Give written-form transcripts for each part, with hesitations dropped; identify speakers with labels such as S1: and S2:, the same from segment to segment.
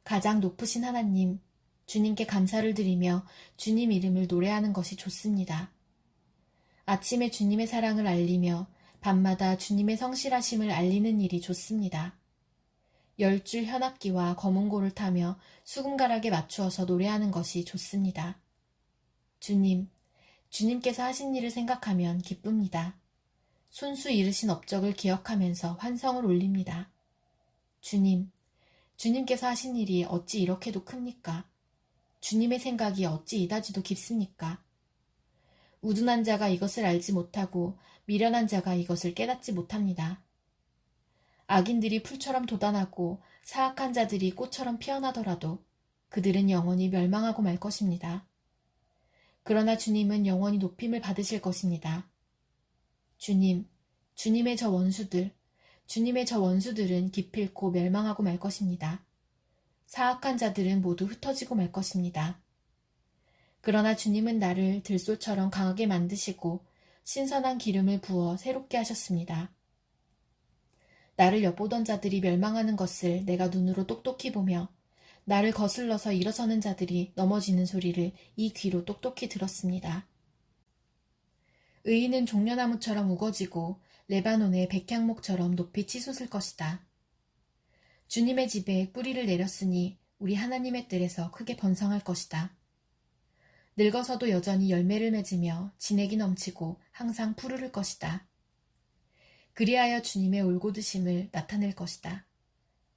S1: 가장 높으신 하나님, 주님께 감사를 드리며 주님 이름을 노래하는 것이 좋습니다. 아침에 주님의 사랑을 알리며 밤마다 주님의 성실하심을 알리는 일이 좋습니다. 10줄 현악기와 검은고를 타며 수금가락에 맞추어서 노래하는 것이 좋습니다. 주님께서 하신 일을 생각하면 기쁩니다. 손수 이르신 업적을 기억하면서 환성을 올립니다. 주님께서 하신 일이 어찌 이렇게도 큽니까? 주님의 생각이 어찌 이다지도 깊습니까? 우둔한 자가 이것을 알지 못하고 미련한 자가 이것을 깨닫지 못합니다. 악인들이 풀처럼 돋아나고 사악한 자들이 꽃처럼 피어나더라도 그들은 영원히 멸망하고 말 것입니다. 그러나 주님은 영원히 높임을 받으실 것입니다. 주님의 저 원수들은 기필코 멸망하고 말 것입니다. 사악한 자들은 모두 흩어지고 말 것입니다. 그러나 주님은 나를 들소처럼 강하게 만드시고 신선한 기름을 부어 새롭게 하셨습니다. 나를 엿보던 자들이 멸망하는 것을 내가 눈으로 똑똑히 보며 나를 거슬러서 일어서는 자들이 넘어지는 소리를 이 귀로 똑똑히 들었습니다. 의인은 종려나무처럼 우거지고 레바논의 백향목처럼 높이 치솟을 것이다. 주님의 집에 뿌리를 내렸으니 우리 하나님의 뜰에서 크게 번성할 것이다. 늙어서도 여전히 열매를 맺으며 진액이 넘치고 항상 푸르를 것이다. 그리하여 주님의 올곧으심을 나타낼 것이다.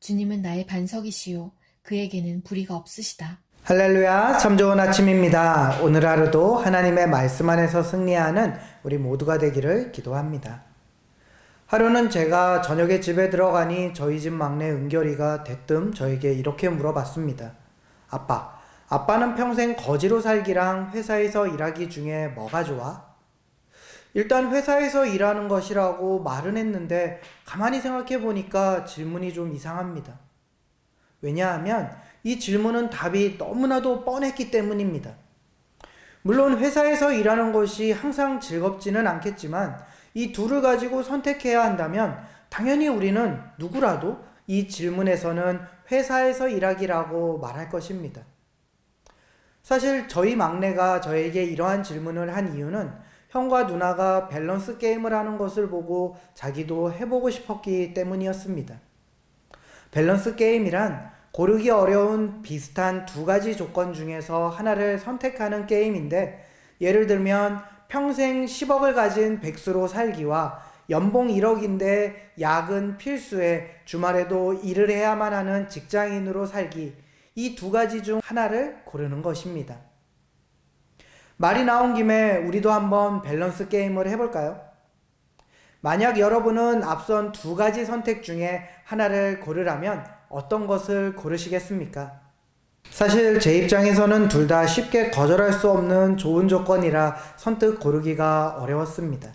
S1: 주님은 나의 반석이시요 그에게는 불의가 없으시다.
S2: 할렐루야, 참 좋은 아침입니다. 오늘 하루도 하나님의 말씀 안에서 승리하는 우리 모두가 되기를 기도합니다. 하루는 제가 저녁에 집에 들어가니 저희 집 막내 은결이가 대뜸 저에게 이렇게 물어봤습니다. 아빠는 평생 거지로 살기랑 회사에서 일하기 중에 뭐가 좋아? 일단 회사에서 일하는 것이라고 말은 했는데 가만히 생각해 보니까 질문이 좀 이상합니다. 왜냐하면 이 질문은 답이 너무나도 뻔했기 때문입니다. 물론 회사에서 일하는 것이 항상 즐겁지는 않겠지만 이 둘을 가지고 선택해야 한다면 당연히 우리는 누구라도 이 질문에서는 회사에서 일하기라고 말할 것입니다. 사실 저희 막내가 저에게 이러한 질문을 한 이유는 형과 누나가 밸런스 게임을 하는 것을 보고 자기도 해보고 싶었기 때문이었습니다. 밸런스 게임이란 고르기 어려운 비슷한 두 가지 조건 중에서 하나를 선택하는 게임인데, 예를 들면 평생 10억을 가진 백수로 살기와 연봉 1억인데 야근 필수에 주말에도 일을 해야만 하는 직장인으로 살기, 이 두 가지 중 하나를 고르는 것입니다. 말이 나온 김에 우리도 한번 밸런스 게임을 해볼까요? 만약 여러분은 앞선 두 가지 선택 중에 하나를 고르라면 어떤 것을 고르시겠습니까? 사실 제 입장에서는 둘 다 쉽게 거절할 수 없는 좋은 조건이라 선뜻 고르기가 어려웠습니다.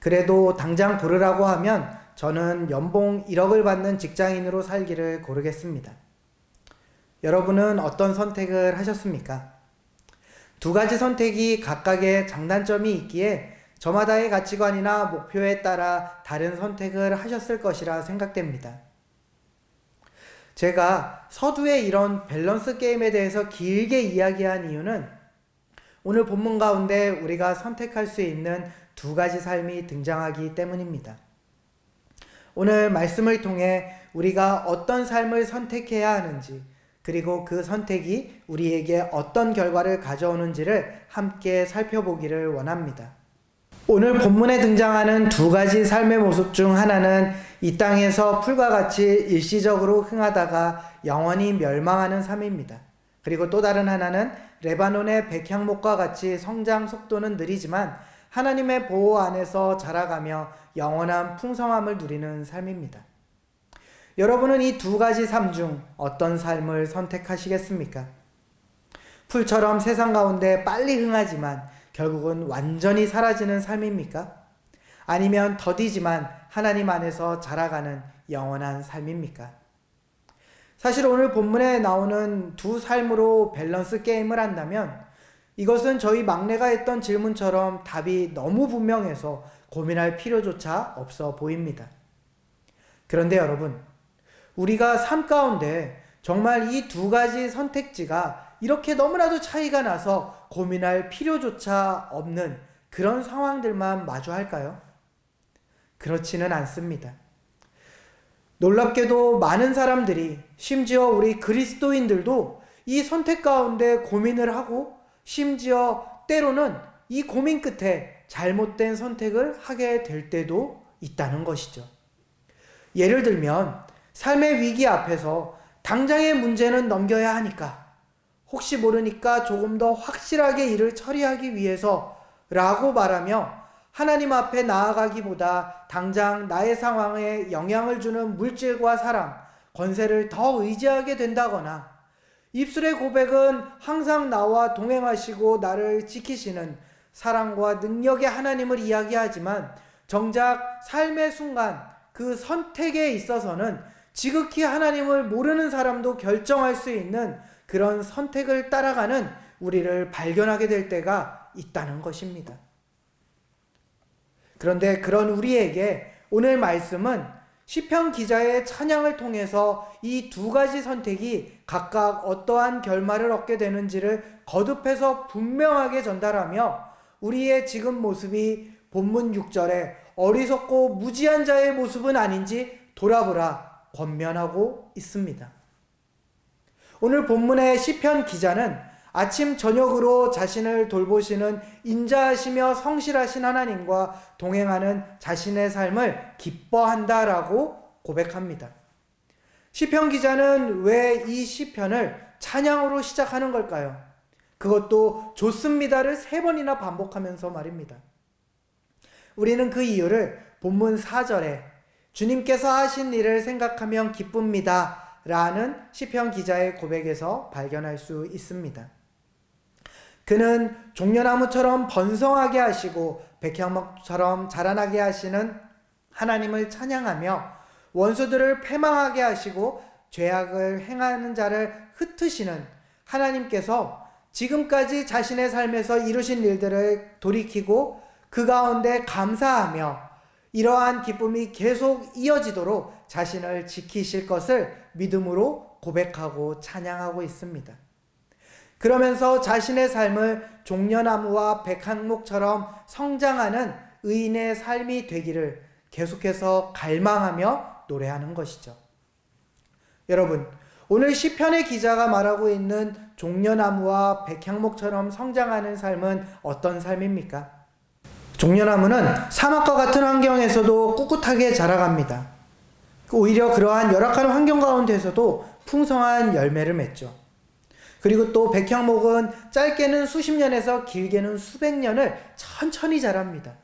S2: 그래도 당장 고르라고 하면 저는 연봉 1억을 받는 직장인으로 살기를 고르겠습니다. 여러분은 어떤 선택을 하셨습니까? 두 가지 선택이 각각의 장단점이 있기에 저마다의 가치관이나 목표에 따라 다른 선택을 하셨을 것이라 생각됩니다. 제가 서두에 이런 밸런스 게임에 대해서 길게 이야기한 이유는 오늘 본문 가운데 우리가 선택할 수 있는 두 가지 삶이 등장하기 때문입니다. 오늘 말씀을 통해 우리가 어떤 삶을 선택해야 하는지, 그리고 그 선택이 우리에게 어떤 결과를 가져오는지를 함께 살펴보기를 원합니다. 오늘 본문에 등장하는 두 가지 삶의 모습 중 하나는 이 땅에서 풀과 같이 일시적으로 흥하다가 영원히 멸망하는 삶입니다. 그리고 또 다른 하나는 레바논의 백향목과 같이 성장 속도는 느리지만 하나님의 보호 안에서 자라가며 영원한 풍성함을 누리는 삶입니다. 여러분은 이 두 가지 삶 중 어떤 삶을 선택하시겠습니까? 풀처럼 세상 가운데 빨리 흥하지만 결국은 완전히 사라지는 삶입니까? 아니면 더디지만 하나님 안에서 자라가는 영원한 삶입니까? 사실 오늘 본문에 나오는 두 삶으로 밸런스 게임을 한다면 이것은 저희 막내가 했던 질문처럼 답이 너무 분명해서 고민할 필요조차 없어 보입니다. 그런데 여러분, 우리가 삶 가운데 정말 이 두 가지 선택지가 이렇게 너무나도 차이가 나서 고민할 필요조차 없는 그런 상황들만 마주할까요? 그렇지는 않습니다. 놀랍게도 많은 사람들이, 심지어 우리 그리스도인들도 이 선택 가운데 고민을 하고, 심지어 때로는 이 고민 끝에 잘못된 선택을 하게 될 때도 있다는 것이죠. 예를 들면 삶의 위기 앞에서 당장의 문제는 넘겨야 하니까, 혹시 모르니까 조금 더 확실하게 일을 처리하기 위해서 라고 말하며 하나님 앞에 나아가기보다 당장 나의 상황에 영향을 주는 물질과 사람, 권세를 더 의지하게 된다거나, 입술의 고백은 항상 나와 동행하시고 나를 지키시는 사랑과 능력의 하나님을 이야기하지만, 정작 삶의 순간 그 선택에 있어서는 지극히 하나님을 모르는 사람도 결정할 수 있는 그런 선택을 따라가는 우리를 발견하게 될 때가 있다는 것입니다. 그런데 그런 우리에게 오늘 말씀은 시편 기자의 찬양을 통해서 이 두 가지 선택이 각각 어떠한 결말을 얻게 되는지를 거듭해서 분명하게 전달하며, 우리의 지금 모습이 본문 6절에 어리석고 무지한 자의 모습은 아닌지 돌아보라 권면하고 있습니다. 오늘 본문의 시편 기자는 아침 저녁으로 자신을 돌보시는 인자하시며 성실하신 하나님과 동행하는 자신의 삶을 기뻐한다라고 고백합니다. 시편 기자는 왜 이 시편을 찬양으로 시작하는 걸까요? 그것도 좋습니다를 3번이나 반복하면서 말입니다. 우리는 그 이유를 본문 4절에 주님께서 하신 일을 생각하면 기쁩니다 라는 시편 기자의 고백에서 발견할 수 있습니다. 그는 종려나무처럼 번성하게 하시고 백향목처럼 자라나게 하시는 하나님을 찬양하며, 원수들을 패망하게 하시고 죄악을 행하는 자를 흩으시는 하나님께서 지금까지 자신의 삶에서 이루신 일들을 돌이키고 그 가운데 감사하며 이러한 기쁨이 계속 이어지도록 자신을 지키실 것을 믿음으로 고백하고 찬양하고 있습니다. 그러면서 자신의 삶을 종려나무와 백향목처럼 성장하는 의인의 삶이 되기를 계속해서 갈망하며 노래하는 것이죠. 여러분, 오늘 시편의 기자가 말하고 있는 종려나무와 백향목처럼 성장하는 삶은 어떤 삶입니까? 종려나무는 사막과 같은 환경에서도 꿋꿋하게 자라갑니다. 오히려 그러한 열악한 환경 가운데서도 풍성한 열매를 맺죠. 그리고 또 백향목은 짧게는 수십 년에서 길게는 수백 년을 천천히 자랍니다.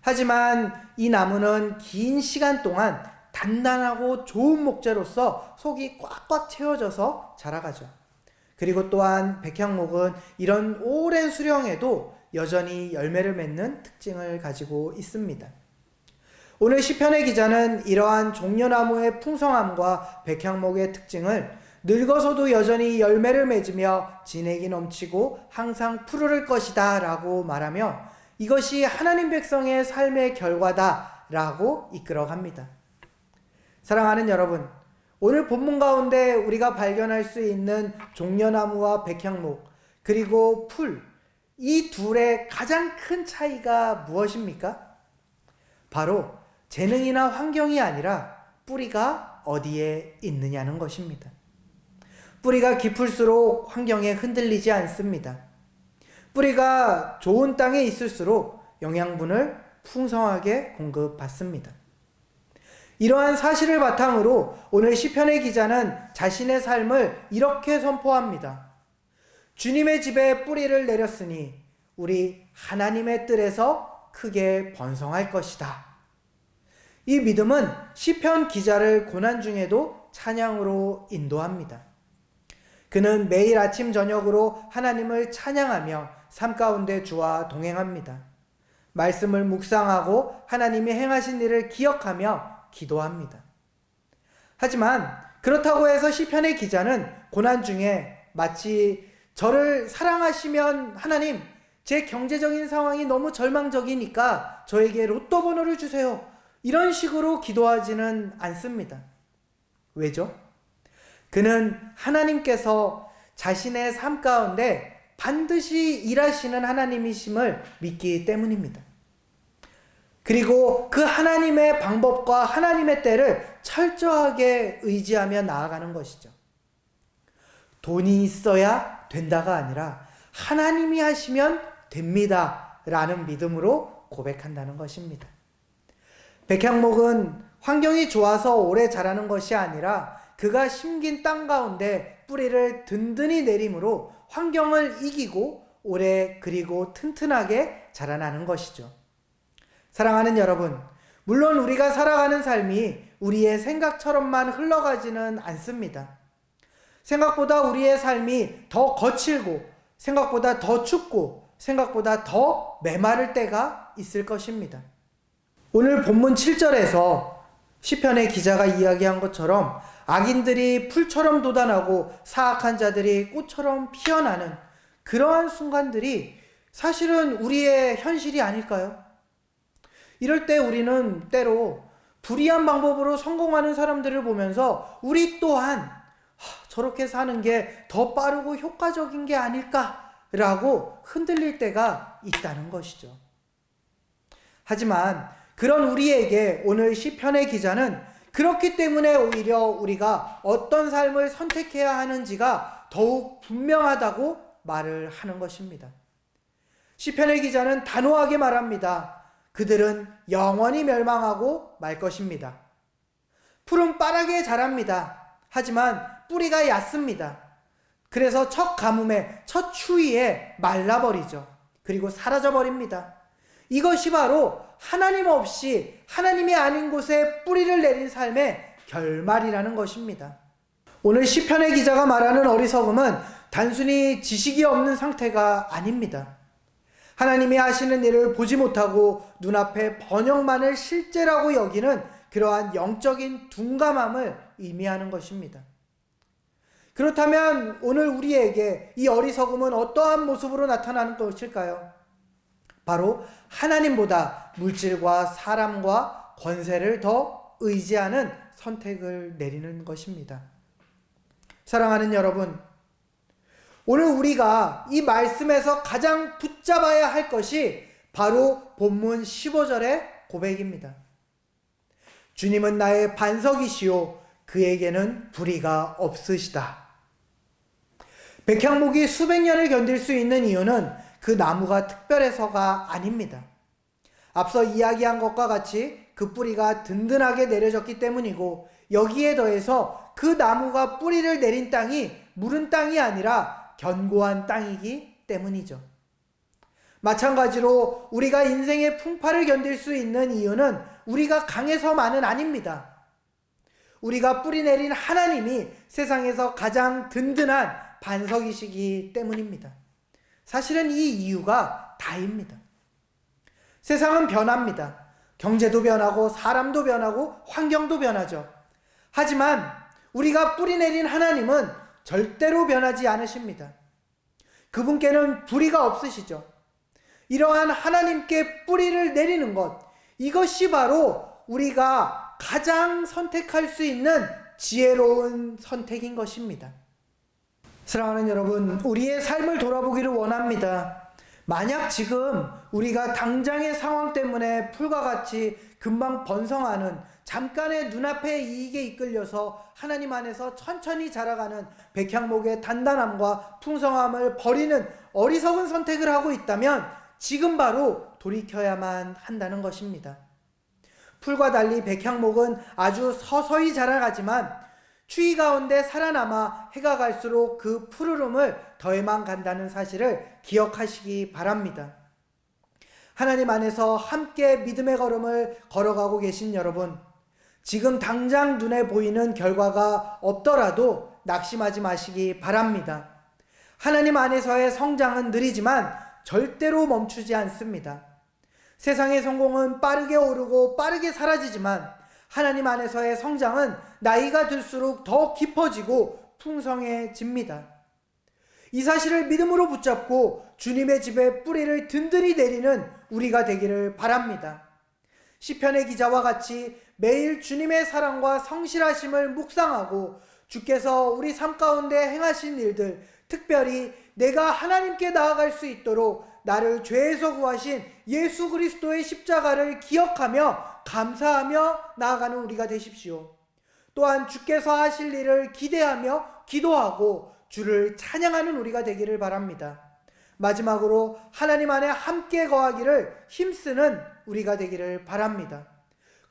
S2: 하지만 이 나무는 긴 시간 동안 단단하고 좋은 목재로서 속이 꽉꽉 채워져서 자라가죠. 그리고 또한 백향목은 이런 오랜 수령에도 여전히 열매를 맺는 특징을 가지고 있습니다. 오늘 시편의 기자는 이러한 종려나무의 풍성함과 백향목의 특징을 늙어서도 여전히 열매를 맺으며 진액이 넘치고 항상 푸르를 것이다 라고 말하며, 이것이 하나님 백성의 삶의 결과다 라고 이끌어갑니다. 사랑하는 여러분, 오늘 본문 가운데 우리가 발견할 수 있는 종려나무와 백향목, 그리고 풀, 이 둘의 가장 큰 차이가 무엇입니까? 바로 재능이나 환경이 아니라 뿌리가 어디에 있느냐는 것입니다. 뿌리가 깊을수록 환경에 흔들리지 않습니다. 뿌리가 좋은 땅에 있을수록 영양분을 풍성하게 공급받습니다. 이러한 사실을 바탕으로 오늘 시편의 기자는 자신의 삶을 이렇게 선포합니다. 주님의 집에 뿌리를 내렸으니 우리 하나님의 뜰에서 크게 번성할 것이다. 이 믿음은 시편 기자를 고난 중에도 찬양으로 인도합니다. 그는 매일 아침 저녁으로 하나님을 찬양하며 삶 가운데 주와 동행합니다. 말씀을 묵상하고 하나님이 행하신 일을 기억하며 기도합니다. 하지만 그렇다고 해서 시편의 기자는 고난 중에 마치 저를 사랑하시면 하나님, 제 경제적인 상황이 너무 절망적이니까 저에게 로또 번호를 주세요. 이런 식으로 기도하지는 않습니다. 왜죠? 그는 하나님께서 자신의 삶 가운데 반드시 일하시는 하나님이심을 믿기 때문입니다. 그리고 그 하나님의 방법과 하나님의 때를 철저하게 의지하며 나아가는 것이죠. 돈이 있어야 된다가 아니라 하나님이 하시면 됩니다 라는 믿음으로 고백한다는 것입니다. 백향목은 환경이 좋아서 오래 자라는 것이 아니라 그가 심긴 땅 가운데 뿌리를 든든히 내림으로 환경을 이기고 오래 그리고 튼튼하게 자라나는 것이죠. 사랑하는 여러분, 물론 우리가 살아가는 삶이 우리의 생각처럼만 흘러가지는 않습니다. 생각보다 우리의 삶이 더 거칠고 생각보다 더 춥고 생각보다 더 메마를 때가 있을 것입니다. 오늘 본문 7절에서 시편의 기자가 이야기한 것처럼 악인들이 풀처럼 돋아나고 사악한 자들이 꽃처럼 피어나는 그러한 순간들이 사실은 우리의 현실이 아닐까요? 이럴 때 우리는 때로 불의한 방법으로 성공하는 사람들을 보면서 우리 또한 저렇게 사는 게 더 빠르고 효과적인 게 아닐까라고 흔들릴 때가 있다는 것이죠. 하지만 그런 우리에게 오늘 시편의 기자는 그렇기 때문에 오히려 우리가 어떤 삶을 선택해야 하는지가 더욱 분명하다고 말을 하는 것입니다. 시편의 기자는 단호하게 말합니다. 그들은 영원히 멸망하고 말 것입니다. 풀은 빠르게 자랍니다. 하지만 뿌리가 얕습니다. 그래서 첫 가뭄에 첫 추위에 말라버리죠. 그리고 사라져버립니다. 이것이 바로 하나님 없이 하나님이 아닌 곳에 뿌리를 내린 삶의 결말이라는 것입니다. 오늘 시편의 기자가 말하는 어리석음은 단순히 지식이 없는 상태가 아닙니다. 하나님이 하시는 일을 보지 못하고 눈앞에 번영만을 실제라고 여기는 그러한 영적인 둔감함을 의미하는 것입니다. 그렇다면 오늘 우리에게 이 어리석음은 어떠한 모습으로 나타나는 것일까요? 바로 하나님보다 물질과 사람과 권세를 더 의지하는 선택을 내리는 것입니다. 사랑하는 여러분, 오늘 우리가 이 말씀에서 가장 붙잡아야 할 것이 바로 본문 15절의 고백입니다. 주님은 나의 반석이시오 그에게는 불의가 없으시다. 백향목이 수백 년을 견딜 수 있는 이유는 그 나무가 특별해서가 아닙니다. 앞서 이야기한 것과 같이 그 뿌리가 든든하게 내려졌기 때문이고 여기에 더해서 그 나무가 뿌리를 내린 땅이 무른 땅이 아니라 견고한 땅이기 때문이죠. 마찬가지로 우리가 인생의 풍파를 견딜 수 있는 이유는 우리가 강해서만은 아닙니다. 우리가 뿌리 내린 하나님이 세상에서 가장 든든한 반석이시기 때문입니다. 사실은 이 이유가 다입니다. 세상은 변합니다. 경제도 변하고 사람도 변하고 환경도 변하죠. 하지만 우리가 뿌리 내린 하나님은 절대로 변하지 않으십니다. 그분께는 불의가 없으시죠. 이러한 하나님께 뿌리를 내리는 것, 이것이 바로 우리가 가장 선택할 수 있는 지혜로운 선택인 것입니다. 사랑하는 여러분, 우리의 삶을 돌아보기를 원합니다. 만약 지금 우리가 당장의 상황 때문에 풀과 같이 금방 번성하는 잠깐의 눈앞의 이익에 이끌려서 하나님 안에서 천천히 자라가는 백향목의 단단함과 풍성함을 버리는 어리석은 선택을 하고 있다면 지금 바로 돌이켜야만 한다는 것입니다. 풀과 달리 백향목은 아주 서서히 자라가지만 추위 가운데 살아남아 해가 갈수록 그 푸르름을 더해만 간다는 사실을 기억하시기 바랍니다. 하나님 안에서 함께 믿음의 걸음을 걸어가고 계신 여러분, 지금 당장 눈에 보이는 결과가 없더라도 낙심하지 마시기 바랍니다. 하나님 안에서의 성장은 느리지만 절대로 멈추지 않습니다. 세상의 성공은 빠르게 오르고 빠르게 사라지지만 하나님 안에서의 성장은 나이가 들수록 더 깊어지고 풍성해집니다. 이 사실을 믿음으로 붙잡고 주님의 집에 뿌리를 든든히 내리는 우리가 되기를 바랍니다. 시편의 기자와 같이 매일 주님의 사랑과 성실하심을 묵상하고 주께서 우리 삶 가운데 행하신 일들, 특별히 내가 하나님께 나아갈 수 있도록 나를 죄에서 구하신 예수 그리스도의 십자가를 기억하며 감사하며 나아가는 우리가 되십시오. 또한 주께서 하실 일을 기대하며 기도하고 주를 찬양하는 우리가 되기를 바랍니다. 마지막으로 하나님 안에 함께 거하기를 힘쓰는 우리가 되기를 바랍니다.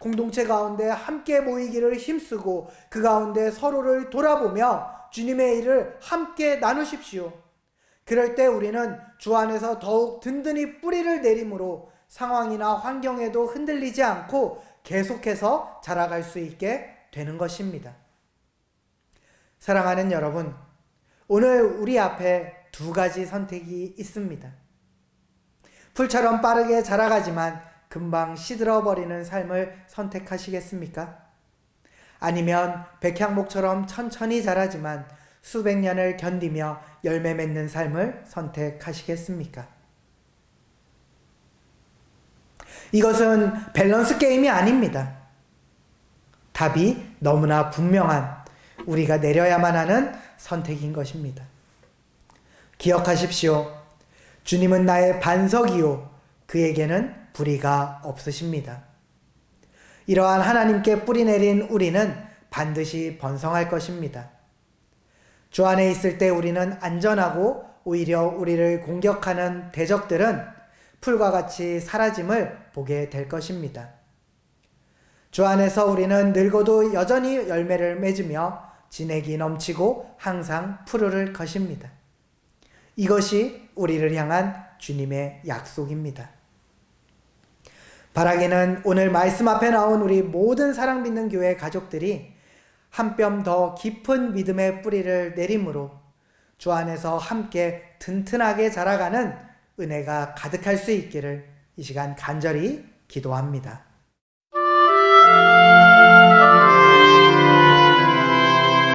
S2: 공동체 가운데 함께 모이기를 힘쓰고 그 가운데 서로를 돌아보며 주님의 일을 함께 나누십시오. 그럴 때 우리는 주 안에서 더욱 든든히 뿌리를 내림으로 상황이나 환경에도 흔들리지 않고 계속해서 자라갈 수 있게 되는 것입니다. 사랑하는 여러분, 오늘 우리 앞에 두 가지 선택이 있습니다. 풀처럼 빠르게 자라가지만 금방 시들어버리는 삶을 선택하시겠습니까? 아니면 백향목처럼 천천히 자라지만 수백 년을 견디며 열매 맺는 삶을 선택하시겠습니까? 이것은 밸런스 게임이 아닙니다. 답이 너무나 분명한 우리가 내려야만 하는 선택인 것입니다. 기억하십시오. 주님은 나의 반석이요 그에게는 불의가 없으십니다. 이러한 하나님께 뿌리 내린 우리는 반드시 번성할 것입니다. 주 안에 있을 때 우리는 안전하고 오히려 우리를 공격하는 대적들은 풀과 같이 사라짐을 보게 될 것입니다. 주 안에서 우리는 늙어도 여전히 열매를 맺으며 진액이 넘치고 항상 푸르를 것입니다. 이것이 우리를 향한 주님의 약속입니다. 바라기는 오늘 말씀 앞에 나온 우리 모든 사랑 믿는 교회 가족들이 한 뼘 더 깊은 믿음의 뿌리를 내림으로 주 안에서 함께 튼튼하게 자라가는 은혜가 가득할 수 있기를 이 시간 간절히 기도합니다.